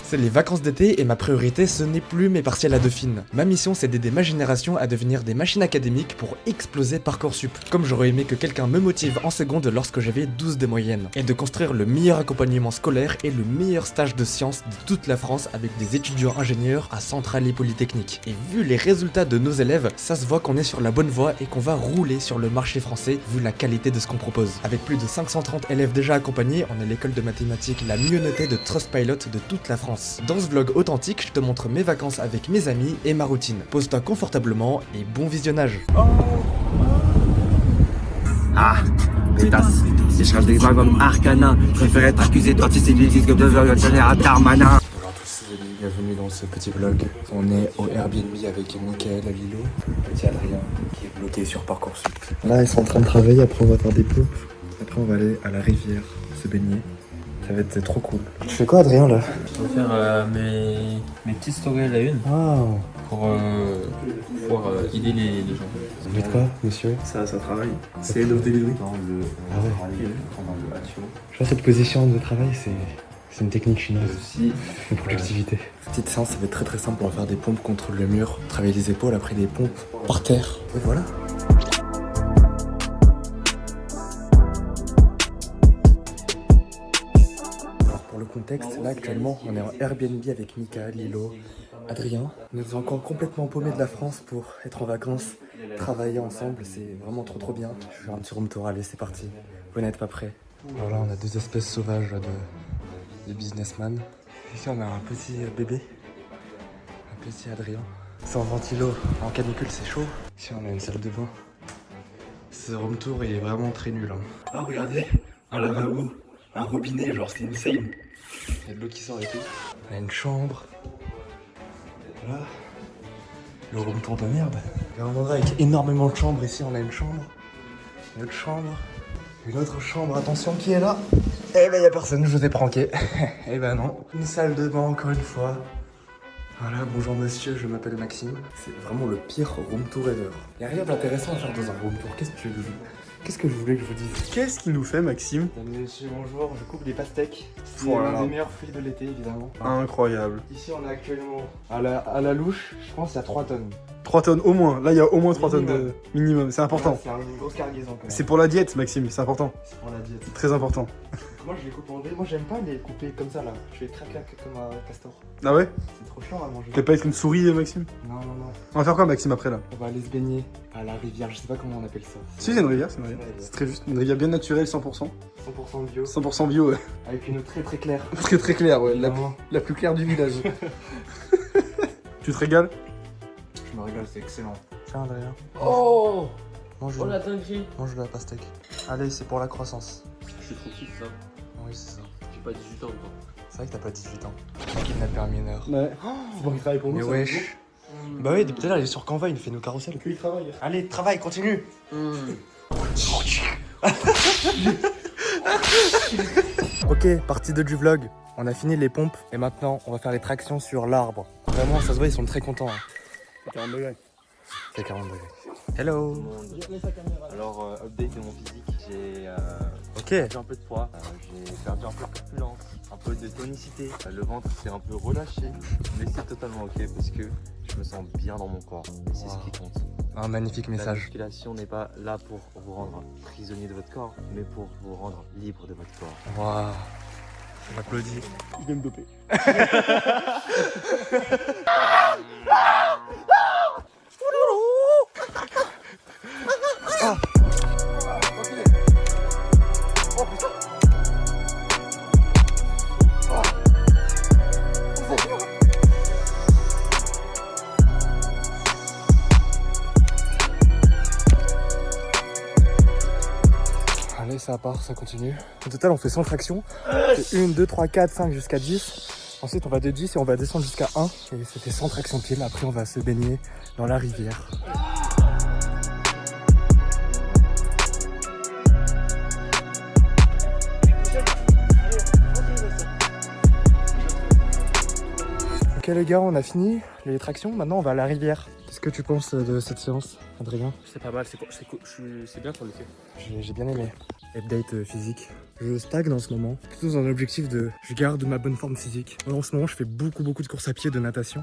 C'est les vacances d'été et ma priorité ce n'est plus mes partiels à Dauphine. Ma mission c'est d'aider ma génération à devenir des machines académiques pour exploser Parcoursup. Comme j'aurais aimé que quelqu'un me motive en seconde lorsque j'avais 12 de moyenne. Et de construire le meilleur accompagnement scolaire et le meilleur stage de sciences de toute la France avec des étudiants ingénieurs à Centrale et Polytechnique. Et vu les résultats de nos élèves, ça se voit qu'on est sur la bonne voie et qu'on va rouler sur le marché français vu la qualité de ce qu'on propose. Avec plus de 530 élèves déjà accompagnés, on est l'école de mathématiques la mieux notée de Trustpilot de toute la France. Dans ce vlog authentique, je te montre mes vacances avec mes amis et ma routine. Pose-toi confortablement et bon visionnage. Ah, pétasse. Si je reste des gens comme Arcana, je préfère être accusé d'antisémitisme que de donner à Darmanin. Bonjour à tous, bienvenue dans ce petit vlog. On est au Airbnb avec Mickaël à Lilo, petit Adrien qui est bloqué sur Parcoursup. Là, ils sont en train de travailler, après on va faire des pompes. Après on va aller à la rivière se baigner. Ça va être trop cool. Tu fais quoi Adrien là? Je vais faire mes petites stories à la une Waouh. pour pouvoir aider les gens. Vous faites quoi monsieur? Ça travaille. C'est Head of Delivery. Dans le Ah ouais. pendant le Hatio. Je vois cette position de travail, c'est une technique chinoise. Aussi, De productivité. Petite séance, ça va être très simple. On va faire des pompes contre le mur, travailler les épaules, après des pompes par terre. Et voilà. Alors pour le contexte, là actuellement, on est en Airbnb avec Mika, Lilo, Adrien. Nous sommes encore complètement paumés de la France pour être en vacances, travailler ensemble. C'est vraiment trop bien. Je vais faire un petit room tour. Allez, c'est parti. Vous n'êtes pas prêts. Alors là, on a deux espèces sauvages là, de businessman. Ici on a un petit bébé, un petit Adrien. Sans ventilo, en canicule c'est chaud. Ici on a une salle de bain. Ce room tour il est vraiment très nul. Hein. Ah, regardez, un lavabo, un robinet, genre c'est insane. Il y a de l'eau qui sort et tout. On a une chambre. Voilà. Le room tour de merde. Il y a un endroit avec énormément de chambres. Ici on a une chambre. Une autre chambre. Une autre chambre, attention qui est là. Eh ben y a personne, je vous ai pranké. Eh ben non. Une salle de bain encore une fois. Voilà, bonjour monsieur, je m'appelle Maxime. C'est vraiment le pire room tour ever. Y a rien d'intéressant à faire dans un room tour. Qu'est-ce que je voulais que je vous dise? Qu'est-ce qu'il nous fait, Maxime? Monsieur, bonjour, je coupe des pastèques. C'est Oh là là. l'un des meilleurs fruits de l'été, évidemment. Incroyable. Ici, on est actuellement à la louche, je pense qu'il y a 3 tonnes. 3 tonnes au moins. Là, il y a au moins 3 tonnes Minimum. de minimum. C'est important. Ouais, c'est une grosse cargaison quand même. C'est pour la diète, Maxime. C'est important. C'est pour la diète. Très important. Moi, je les coupe en dés. Moi, j'aime pas les couper comme ça là. Je fais crac comme un castor. Ah ouais? C'est trop chiant à manger. Tu vas pas être une souris, Maxime? Non. On va faire quoi, Maxime, après là? On va aller se baigner à la rivière. Je sais pas comment on appelle ça. Si, c'est une rivière, c'est une rivière. C'est très juste. Une rivière bien naturelle, 100%. 100% bio. 100% bio, ouais. Avec une eau très claire. Très très clair, ouais. Évidemment. La plus claire du village. Tu te régales? Je me régale, c'est excellent. Tiens, Adrien. Oh, Mange, la dinguerie. mange de la pastèque. Allez, c'est pour la croissance. Je suis trop petit, ça. Oui, c'est ça. J'ai pas 18 ans encore. C'est vrai que t'as pas 18 ans. Kidnapper un mineur. Ouais. C'est bon qu'il travaille pour nous. Mais ça. wesh. Bah oui, depuis tout à l'heure, il est sur Canva, il nous fait nos carousels. Il travaille. Allez, travail, continue. Ok, partie 2 du vlog. On a fini les pompes et maintenant on va faire les tractions sur l'arbre. Vraiment, ça se voit, ils sont très contents. Hein. 40 degrés. C'est 40 degrés. Hello. Alors, update de mon physique, j'ai Ok. perdu un peu de poids, j'ai perdu un peu de corpulence, un peu de tonicité. Le ventre s'est un peu relâché, mais c'est totalement ok parce que je me sens bien dans mon corps. Et c'est ce qui compte. Un magnifique La message. musculation n'est pas là pour vous rendre prisonnier de votre corps, mais pour vous rendre libre de votre corps. Waouh. On applaudit. Je vais me doper. Allez, ça part, ça continue. Au total, on fait 100 tractions. 1, 2, 3, 4, 5 jusqu'à 10. Ensuite, on va de 10 et on va descendre jusqu'à 1. Et c'était 100 tractions pile. Après, on va se baigner dans la rivière. Ok les gars, on a fini les tractions. Maintenant, on va à la rivière. Qu'est-ce que tu penses de cette séance, Adrien? C'est pas mal, c'est bien pour le fait. J'ai bien aimé. update physique. Je stagne en ce moment, plutôt dans un objectif de je garde ma bonne forme physique. En ce moment je fais beaucoup de courses à pied, de natation.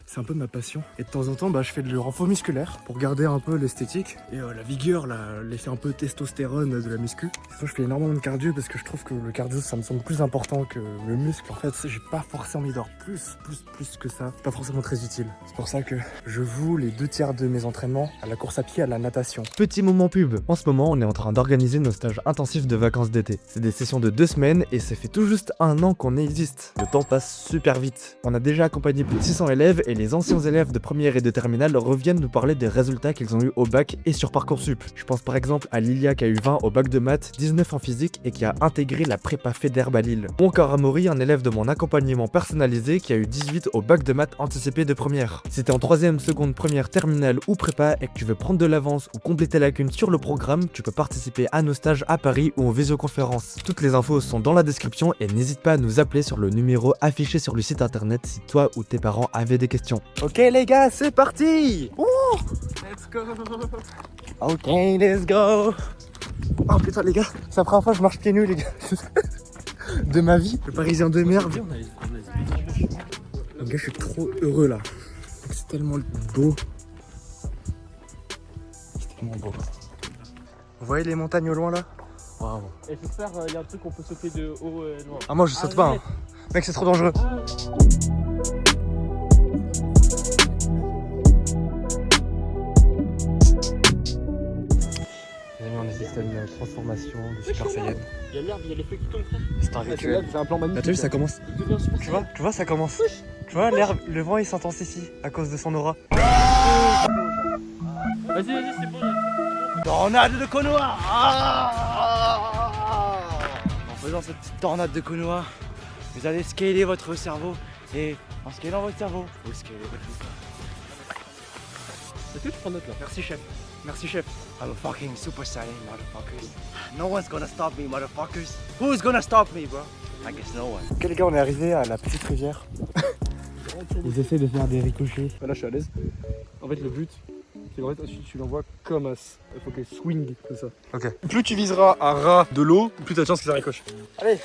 C'est un peu ma passion. Et de temps en temps, je fais de renfort musculaire pour garder un peu l'esthétique et la vigueur, l'effet un peu testostérone de la muscu. Sinon, je fais énormément de cardio parce que je trouve que le cardio, ça me semble plus important que le muscle. En fait, j'ai pas forcément envie d'or plus que ça. C'est pas forcément très utile. C'est pour ça que je voue les 2/3 de mes entraînements à la course à pied, à la natation. Petit moment pub. En ce moment, on est en train d'organiser nos stages intensifs de vacances d'été. C'est des sessions de 2 semaines et ça fait tout juste 1 an qu'on existe. Le temps passe super vite. On a déjà accompagné plus de 600 élèves et les anciens élèves de première et de terminale reviennent nous parler des résultats qu'ils ont eu au bac et sur Parcoursup. Je pense par exemple à Lilia qui a eu 20 au bac de maths, 19 en physique et qui a intégré la prépa Fédère à Lille. Ou encore à Maury, un élève de mon accompagnement personnalisé qui a eu 18 au bac de maths anticipé de première. Si t'es en 3ème, seconde, première, terminale ou prépa et que tu veux prendre de l'avance ou compléter la lacune sur le programme, tu peux participer à nos stages à Paris ou en visioconférence. Toutes les infos sont dans la description et n'hésite pas à nous appeler sur le numéro affiché sur le site internet si toi ou tes parents avaient des questions. Ok les gars, c'est parti! Let's go. Ok, let's go! Oh putain les gars, c'est la première fois que je marche pieds nus les gars. De ma vie, le parisien de merde. Les gars, je suis trop heureux là. C'est tellement beau. C'est tellement beau. Vous voyez les montagnes au loin là? Waouh. Et j'espère il y a un truc qu'on peut sauter de haut loin. Ah moi je saute pas hein. Mec c'est trop dangereux. On assiste à une transformation de Super Saiyan. Il y a l'herbe, il y a les feuilles qui tombent frère. C'est un rituel. C'est un plan magnifique. T'as vu ça commence? Il devient super Tu vois ça commence. Tu vois l'herbe, le vent il s'intensifie à cause de son aura. Vas-y, c'est bon. Tornade de Konoha. En faisant cette petite tornade de Konoha, vous allez scaler votre cerveau. Et en scalant votre cerveau, vous scalez votre vie. Est-ce que tu prends note là? Merci chef. Merci chef. I'm a fucking super saiyan, motherfuckers. No one's gonna stop me, motherfuckers. Who's gonna stop me, bro? I guess no one. Ok les gars, on est arrivé à la petite rivière. Ils essaient de faire des ricochets. Là, je suis à l'aise. En fait, le but, c'est qu'en fait, tu l'envoies comme as. Il faut qu'elle swing comme ça. Ok. Plus tu viseras à ras de l'eau, plus t'as de chance que ça ricoche. Allez.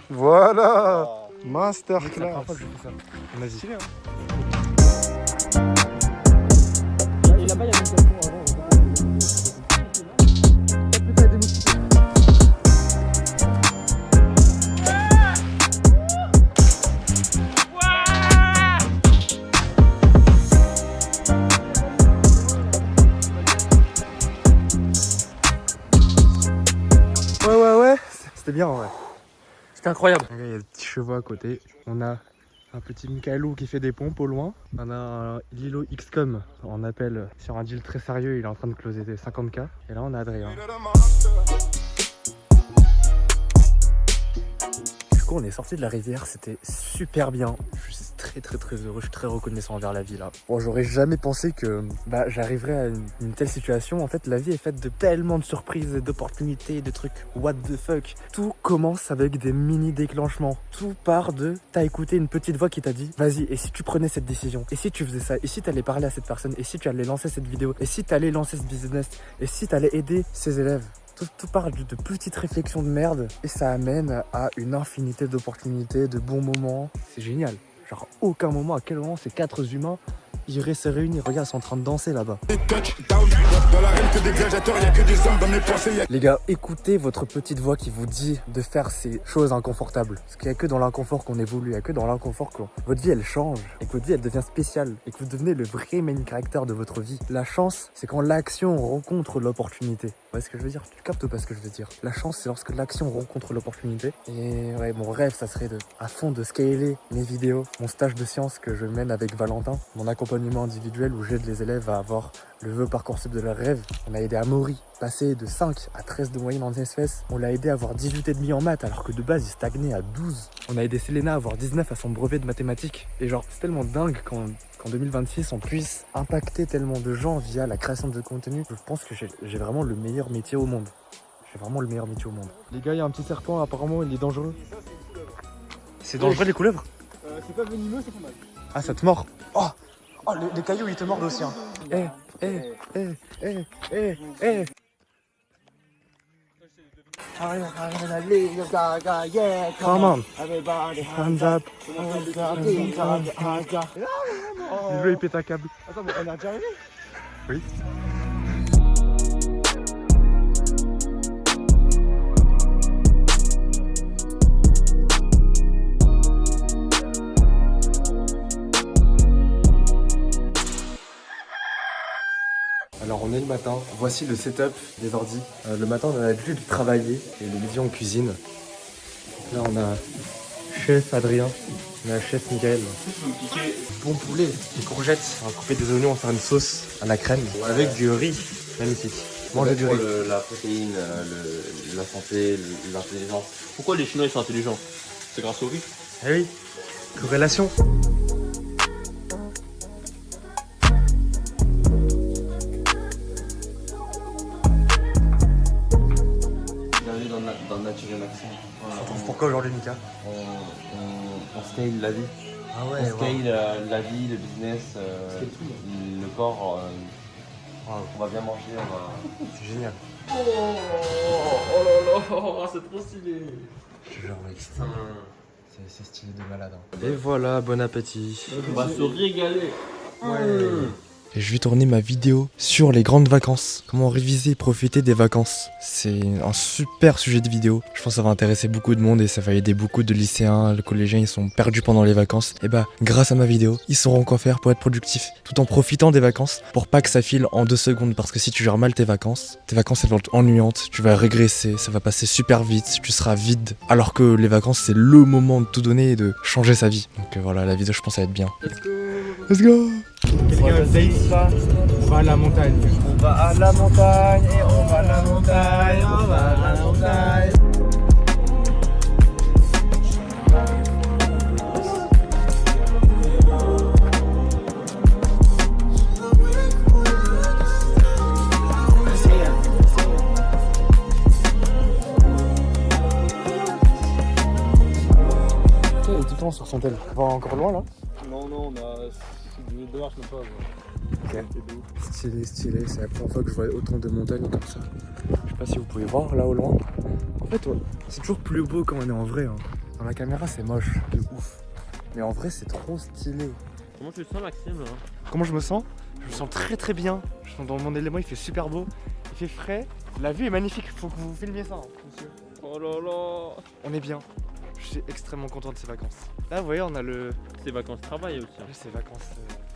Voilà. C'est la Masterclass. première fois que je fais ça. Vas-y. Stylé, hein. Et là-bas, il y a une station avant. Ouais. C'était bien en vrai. C'était incroyable. Il y a des petits chevaux à côté. On a un petit Michaelou qui fait des pompes au loin. On a un Lilo XCOM en appel sur un deal très sérieux. Il est en train de closer des 50K. Et là on a Adrien. Du coup on est sorti de la rivière. C'était super bien. Je suis très heureux. Je suis très reconnaissant envers la vie là. Bon, j'aurais jamais pensé que j'arriverais à une telle situation. En fait la vie est faite de tellement de surprises et d'opportunités, de trucs what the fuck. Tout commence avec des mini déclenchements. Tout part de t'as écouté une petite voix qui t'a dit vas-y, et si tu prenais cette décision, et si tu faisais ça, et si t'allais parler à cette personne, et si tu allais lancer cette vidéo, et si t'allais lancer ce business, et si t'allais aider ces élèves. Tout part de petites réflexions de merde et ça amène à une infinité d'opportunités, de bons moments. C'est génial. Genre aucun moment, à quel moment ces 4 humains iraient se réunir. Regarde, ils sont en train de danser là-bas. Les gars, écoutez votre petite voix qui vous dit de faire ces choses inconfortables. Parce qu'il n'y a que dans l'inconfort qu'on évolue, il n'y a que dans l'inconfort que votre vie elle change et que votre vie elle devient spéciale et que vous devenez le vrai main character de votre vie. La chance, c'est quand l'action rencontre l'opportunité. Vous voyez ce que je veux dire? Tu captes pas ce que je veux dire? La chance, c'est lorsque l'action rencontre l'opportunité. Et ouais, mon rêve, ça serait à fond de scaler mes vidéos, mon stage de sciences que je mène avec Valentin, mon accompagnement individuel où j'aide les élèves à avoir le vœu Parcoursup de leur rêve. On a aidé Amaury, passer de 5 à 13 de moyenne en SFS. On l'a aidé à avoir 18,5 en maths alors que de base il stagnait à 12. On a aidé Selena à avoir 19 à son brevet de mathématiques. Et genre, c'est tellement dingue qu'en 2026 on puisse impacter tellement de gens via la création de contenu. Je pense que j'ai vraiment le meilleur métier au monde. J'ai vraiment le meilleur métier au monde. Les gars, il y a un petit serpent, apparemment il est dangereux. C'est dangereux les couleuvres? C'est pas venimeux, c'est pas mal. Ah, ça te mord? Oh, les cailloux ils te mordent aussi hein. Come on. Everybody, Hands up. Le jeu il pète un câble. Attends, mais on a déjà arrivé? Oui. Alors on est le matin, voici le setup des ordi. Le matin on a l'habitude de travailler et le midi on cuisine. Donc là on a chef Adrien, on a chef Miguel. Bon poulet, des courgettes, on va couper des oignons, on va faire une sauce à la crème avec du riz. Magnifique. Manger du riz. La protéine, la santé, l'intelligence. Pourquoi les Chinois ils sont intelligents? C'est grâce au riz. Eh oui, corrélation. Bienvenue dans Nature et Maxime. Ça trouve pourquoi aujourd'hui Mika? On scale la vie. Ah On scale la vie, le business, le corps. On va bien manger, on va... C'est génial. Oh là là, c'est trop stylé. Je te jure mec, c'est stylé de malade. Et voilà, bon appétit. On va se régaler. Et je vais tourner ma vidéo sur les grandes vacances. Comment réviser et profiter des vacances. C'est un super sujet de vidéo. Je pense que ça va intéresser beaucoup de monde et ça va aider beaucoup de lycéens, de collégiens, ils sont perdus pendant les vacances. Et bah, grâce à ma vidéo, ils sauront quoi faire pour être productifs, tout en profitant des vacances, pour pas que ça file en 2 secondes. Parce que si tu gères mal tes vacances elles vont être ennuyantes, tu vas régresser, ça va passer super vite, tu seras vide. Alors que les vacances, c'est le moment de tout donner et de changer sa vie. Donc voilà, la vidéo, je pense, ça va être bien. Let's go. On va à la montagne. On va à la montagne et on va à la montagne, on va à la montagne. Il est tout le temps sur son tel. On va encore loin là? Non, on a 2 marches même pas. Ok. Stylé, c'est la première fois que je vois autant de montagnes comme ça. Je sais pas si vous pouvez voir là au loin. En fait, ouais, c'est toujours plus beau quand on est en vrai. Hein. Dans la caméra, c'est moche, de ouf. Mais en vrai, c'est trop stylé. Comment tu te sens, Maxime là? Comment je me sens? Je me sens très bien. Je suis dans mon élément, il fait super beau. Il fait frais. La vue est magnifique, faut que vous filmiez ça, hein, monsieur. Oh là là. On est bien. Je suis extrêmement content de ces vacances. Là, vous voyez, on a le... C'est vacances travail aussi. Là, c'est vacances...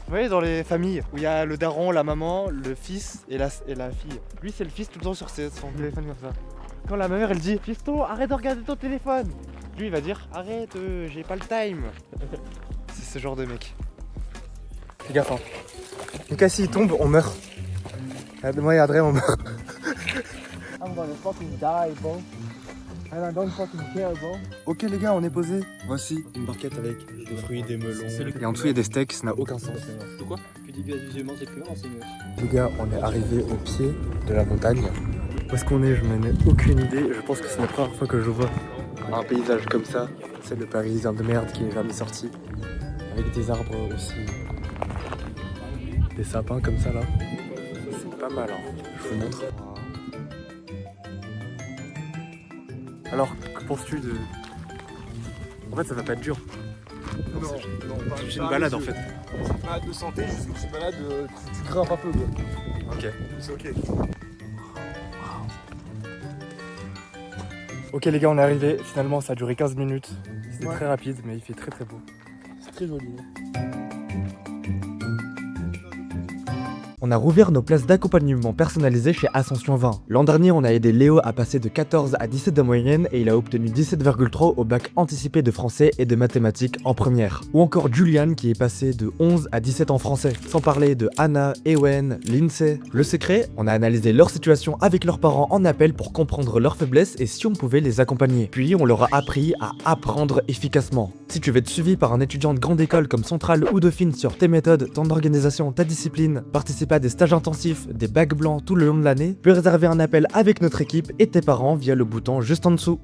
Vous voyez, dans les familles, où il y a le daron, la maman, le fils et la fille. Lui, c'est le fils tout le temps sur son téléphone comme ça. Quand la mère, elle dit « Fiston, arrête de regarder ton téléphone !» Lui, il va dire « Arrête, j'ai pas le time !» C'est ce genre de mec. Fais gaffe, hein. Donc, s'il tombe, on meurt. Moi et Adrien, on meurt. I'm gonna fucking die, bro. And I don't fucking care, bro. Ok les gars, on est posé. Voici une barquette avec des fruits, des melons. Et en dessous il y a des steaks, ça n'a aucun sens. De quoi? Tu dis visuellement c'est plus grand, c'est mieux. Les gars, on est arrivé au pied de la montagne. Où est-ce qu'on est? Je n'en ai aucune idée. Je pense que c'est la première fois que je vois un paysage comme ça. C'est le parisien de merde qui est jamais sorti. Avec des arbres aussi. Des sapins comme ça là. C'est pas mal, hein. Je vous montre. Alors, que penses-tu de... En fait, ça va pas être dur. Non, C'est une balade en fait. C'est une balade de santé, c'est une balade, tu grimpes un peu, quoi. Ok. C'est ok. Ok les gars, on est arrivé. Finalement, ça a duré 15 minutes. C'était très rapide, mais il fait très beau. C'est très joli. On a rouvert nos places d'accompagnement personnalisées chez Ascension 20. L'an dernier, on a aidé Léo à passer de 14 à 17 de moyenne et il a obtenu 17,3 au bac anticipé de français et de mathématiques en première. Ou encore Julian qui est passé de 11 à 17 en français. Sans parler de Anna, Ewen, Lindsay. Le secret, on a analysé leur situation avec leurs parents en appel pour comprendre leurs faiblesses et si on pouvait les accompagner. Puis on leur a appris à apprendre efficacement. Si tu veux être suivi par un étudiant de grande école comme Centrale ou Dauphine sur tes méthodes, ton organisation, ta discipline, participer à des stages intensifs, des bacs blancs tout le long de l'année, tu peux réserver un appel avec notre équipe et tes parents via le bouton juste en dessous.